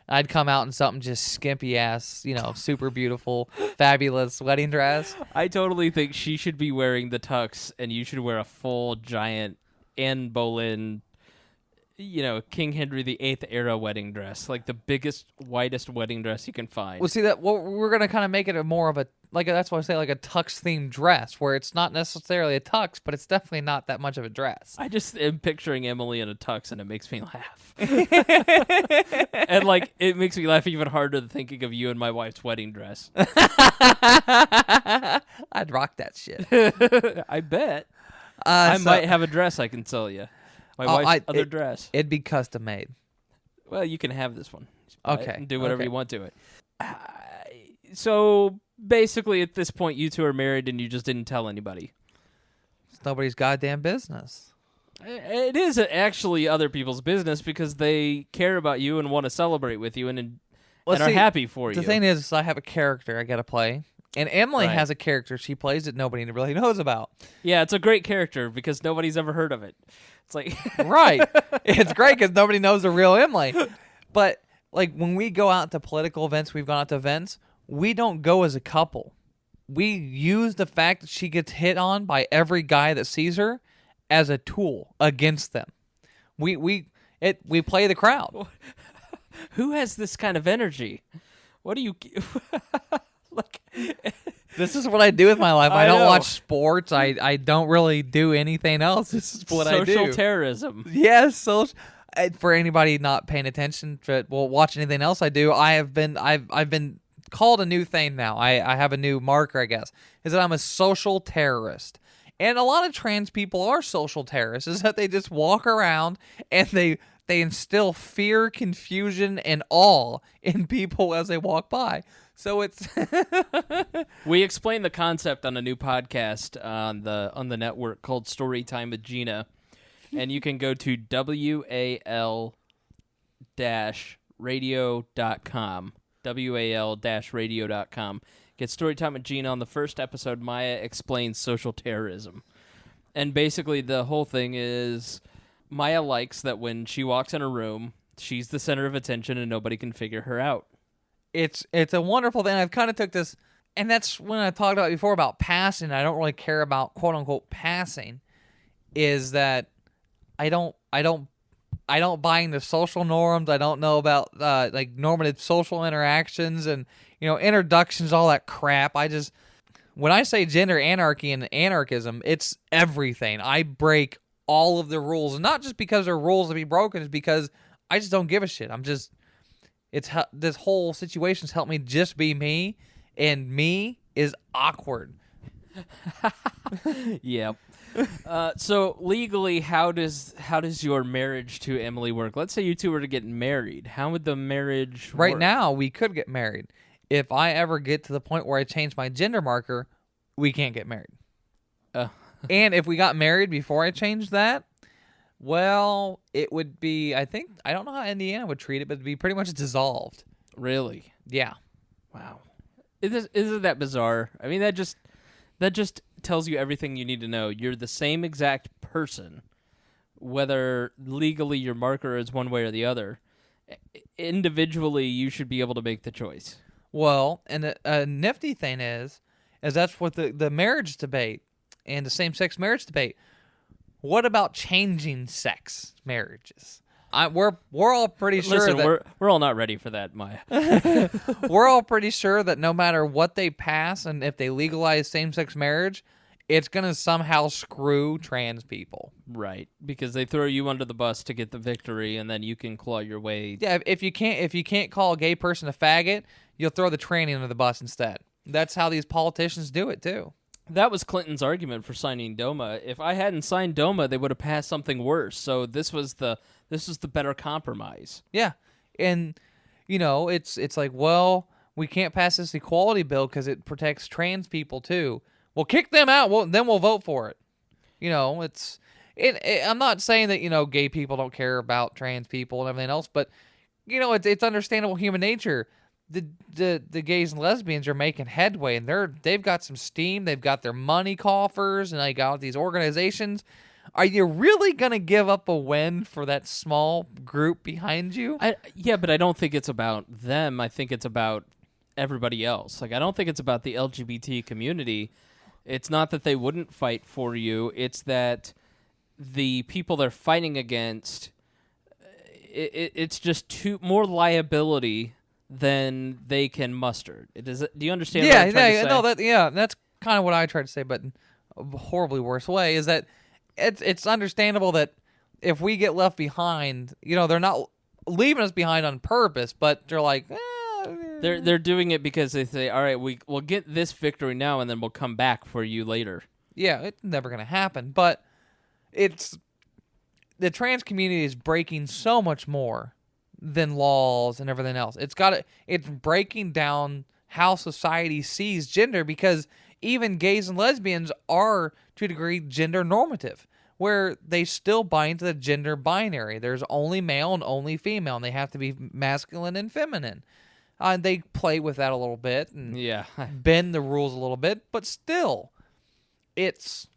I'd come out in something just skimpy ass, super beautiful, fabulous wedding dress. I totally think she should be wearing the tux, and you should wear a full giant Anne Boleyn, King Henry VIII era wedding dress, like the biggest, whitest wedding dress you can find. Well, see that we're gonna kind of make it more of that's why I say like a tux themed dress, where it's not necessarily a tux, but it's definitely not that much of a dress. I just am picturing Emily in a tux, and it makes me laugh. And it makes me laugh even harder than thinking of you and my wife's wedding dress. I'd rock that shit. I bet. I might have a dress I can sell you. My wife's other dress. It'd be custom made. Well, you can have this one. Okay. And do whatever you want to it. So basically, at this point, you two are married, and you just didn't tell anybody. It's nobody's goddamn business. It is actually other people's business because they care about you and want to celebrate with you and are happy for you. The thing is, I have a character I got to play. And Emily has a character she plays that nobody really knows about. Yeah, it's a great character because nobody's ever heard of it. It's like... Right. It's great because nobody knows the real Emily. But when we go out to political events, we've gone out to events, we don't go as a couple. We use the fact that she gets hit on by every guy that sees her as a tool against them. We play the crowd. Who has this kind of energy? What do you... This is what I do with my life. I don't watch sports. I don't really do anything else. This is what I do. Social terrorism. Yes. For anybody not paying attention to watch anything else I do, I've been called a new thing now. I have a new marker, I guess, is that I'm a social terrorist. And a lot of trans people are social terrorists, is that they just walk around and they instill fear, confusion, and awe in people as they walk by. So it's we explain the concept on a new podcast on the network called Storytime with Gina, and you can go to WAL-radio.com. WAL-radio.com. Get Storytime with Gina. On the first episode, Miah explains social terrorism. And basically the whole thing is Miah likes that when she walks in a room, she's the center of attention and nobody can figure her out. It's a wonderful thing. I've kind of took this, and that's when I talked about before about passing. I don't really care about quote unquote passing. Is that I don't buy into social norms. I don't know about normative social interactions and introductions, all that crap. When I say gender anarchy and anarchism, it's everything. I break all of the rules, and not just because there are rules to be broken. It's because I just don't give a shit. This whole situation's helped me just be me, and me is awkward. Yep. So legally, how does your marriage to Emily work? Let's say you two were to get married. How would the marriage work? Right now, we could get married. If I ever get to the point where I change my gender marker, we can't get married. And if we got married before I changed that, well, it would be, I don't know how Indiana would treat it, but it'd be pretty much dissolved. Really? Yeah. Wow. Isn't that bizarre? I mean, that just tells you everything you need to know. You're the same exact person, whether legally your marker is one way or the other. Individually, you should be able to make the choice. Well, and a nifty thing is that's what the marriage debate and the same-sex marriage debate. What about changing sex marriages? We're all pretty sure that we're all not ready for that, Miah. We're all pretty sure that no matter what they pass and if they legalize same-sex marriage, it's gonna somehow screw trans people. Right, because they throw you under the bus to get the victory, and then you can claw your way. Yeah, if you can't call a gay person a faggot, you'll throw the tranny under the bus instead. That's how these politicians do it too. That was Clinton's argument for signing DOMA. If I hadn't signed DOMA, they would have passed something worse. So this was the better compromise. Yeah, and it's like, well, we can't pass this equality bill because it protects trans people too. Well, kick them out. Well, then we'll vote for it. I'm not saying that gay people don't care about trans people and everything else, but it's understandable human nature. The gays and lesbians are making headway, and they've got some steam. They've got their money coffers, and they got these organizations. Are you really gonna give up a win for that small group behind you? Yeah, but I don't think it's about them. I think it's about everybody else. Like, I don't think it's about the LGBT community. It's not that they wouldn't fight for you. It's that the people they're fighting against, it's just more liability than they can muster. Do you understand what I'm trying to say? No, that's kind of what I tried to say, but in a horribly worse way, is that it's understandable that if we get left behind, they're not leaving us behind on purpose, but they're like, they're doing it because they say, all right, we'll get this victory now, and then we'll come back for you later. Yeah, it's never going to happen, but the trans community is breaking so much more than laws and everything else. It's breaking down how society sees gender, because even gays and lesbians are, to a degree, gender normative, where they still buy into the gender binary. There's only male and only female, and they have to be masculine and feminine. They play with that a little bit and bend the rules a little bit, but still, it's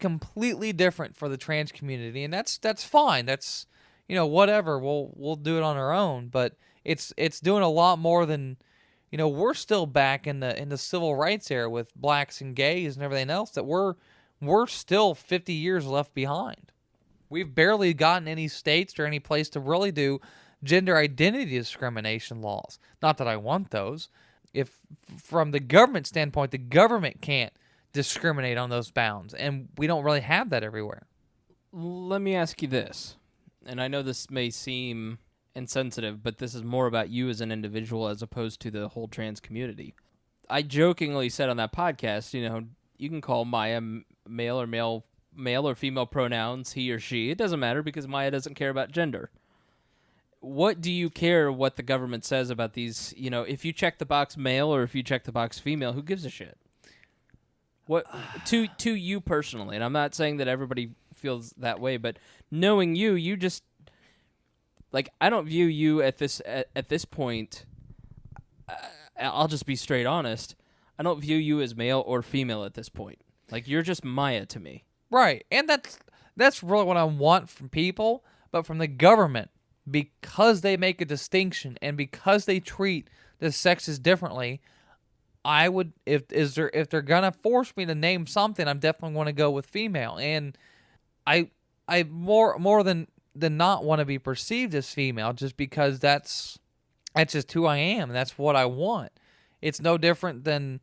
completely different for the trans community, and that's fine. That's whatever. We'll do it on our own, but it's doing a lot more than we're still back in the civil rights era with blacks and gays and everything else, that we're still 50 years left behind. We've barely gotten any states or any place to really do gender identity discrimination laws. Not that I want those. If from the government standpoint, the government can't discriminate on those bounds, and we don't really have that everywhere. Let me ask you this, and I know this may seem insensitive, but this is more about you as an individual as opposed to the whole trans community. I jokingly said on that podcast, you can call Miah male or female pronouns, he or she. It doesn't matter, because Miah doesn't care about gender. What do you care what the government says about these? If you check the box male or if you check the box female, who gives a shit? What to you personally? And I'm not saying that everybody feels that way, but knowing you just, like, I don't view you at this point. I'll just be straight honest. I don't view you as male or female at this point. Like, you're just Miah to me. Right, and that's really what I want from people, but from the government, because they make a distinction and because they treat the sexes differently. I would, if they're gonna force me to name something, I'm definitely want to go with female, and I more than not want to be perceived as female, just because that's just who I am. That's what I want. It's no different than,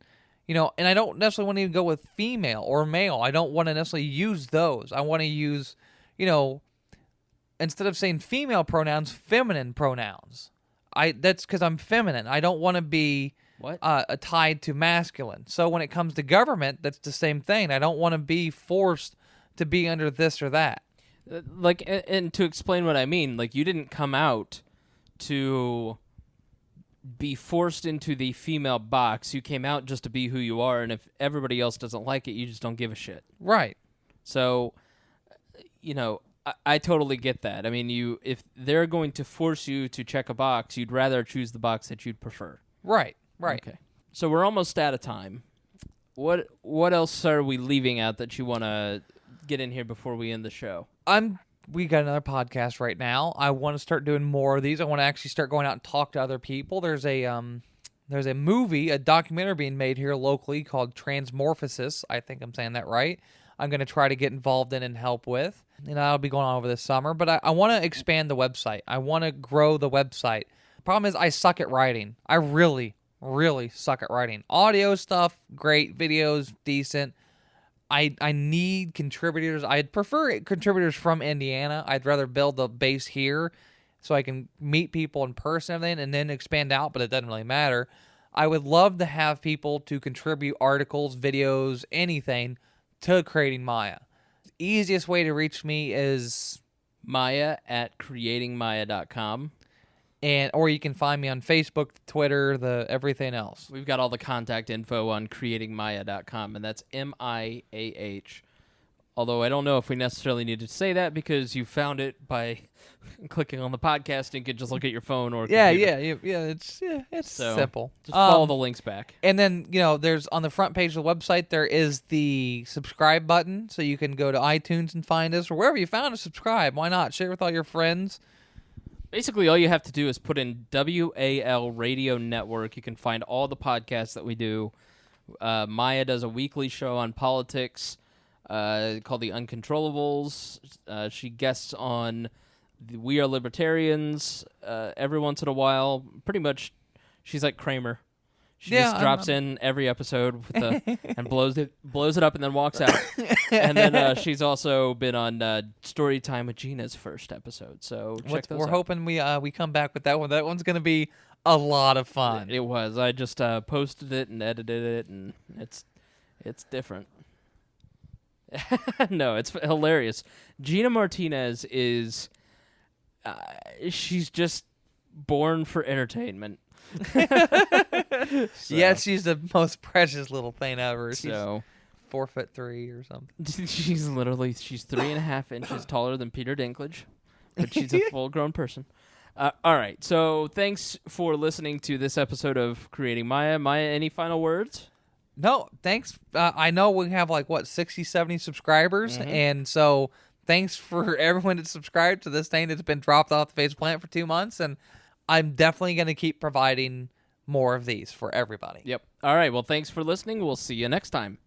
and I don't necessarily want to even go with female or male. I don't want to necessarily use those. I want to use, instead of saying female pronouns, feminine pronouns. That's because I'm feminine. I don't want to be tied to masculine. So when it comes to government, that's the same thing. I don't want to be forced to be under this or that. Like, and to explain what I mean, like, you didn't come out to be forced into the female box. You came out just to be who you are, and if everybody else doesn't like it, you just don't give a shit. Right. So, I totally get that. I mean, if they're going to force you to check a box, you'd rather choose the box that you'd prefer. Right. Okay. So we're almost out of time. What else are we leaving out that you want to get in here before we end the show? We got another podcast right now. I want to start doing more of these. I want to actually start going out and talk to other people. There's a movie, a documentary being made here locally called Transmorphosis. I think I'm saying that right. I'm going to try to get involved in and help with. That'll be going on over this summer. But I want to expand the website. I want to grow the website. Problem is, I suck at writing. I really, really suck at writing. Audio stuff, great. Videos, decent. I need contributors. I'd prefer contributors from Indiana. I'd rather build the base here so I can meet people in person and then expand out, but it doesn't really matter. I would love to have people to contribute articles, videos, anything to Creating Miah. The easiest way to reach me is Miah at creatingmiah.com. or you can find me on Facebook, Twitter, everything else. We've got all the contact info on creatingmiah.com, and that's MIAH. Although I don't know if we necessarily need to say that because you found it by clicking on the podcast and could just look at your phone or computer. It's So, simple. Just follow the links back. And then, there's on the front page of the website, there is the subscribe button. So you can go to iTunes and find us, or wherever you found us, subscribe. Why not? Share with all your friends. Basically, all you have to do is put in WAL Radio Network. You can find all the podcasts that we do. Miah does a weekly show on politics called The Uncontrollables. She guests on We Are Libertarians every once in a while. Pretty much, she's like Kramer. She just drops in every episode with and blows it up and then walks out. And then she's also been on Story Time with Gina's first episode. So check those We're out. hoping we come back with that one. That one's going to be a lot of fun. It was. I just posted it and edited it, and it's different. No, it's hilarious. Gina Martinez is she's just born for entertainment. Yeah, she's the most precious little thing ever. She's So 4'3" or something. she's 3.5 inches taller than Peter Dinklage, but she's a full-grown person. All right, so thanks for listening to this episode of Creating Miah. Miah, any final words? No, thanks. I know we have 60, 70 subscribers, and so thanks for everyone that's subscribed to this thing that's been dropped off the face of the planet for 2 months, and I'm definitely going to keep providing more of these for everybody. Yep. All right, well, thanks for listening. We'll see you next time.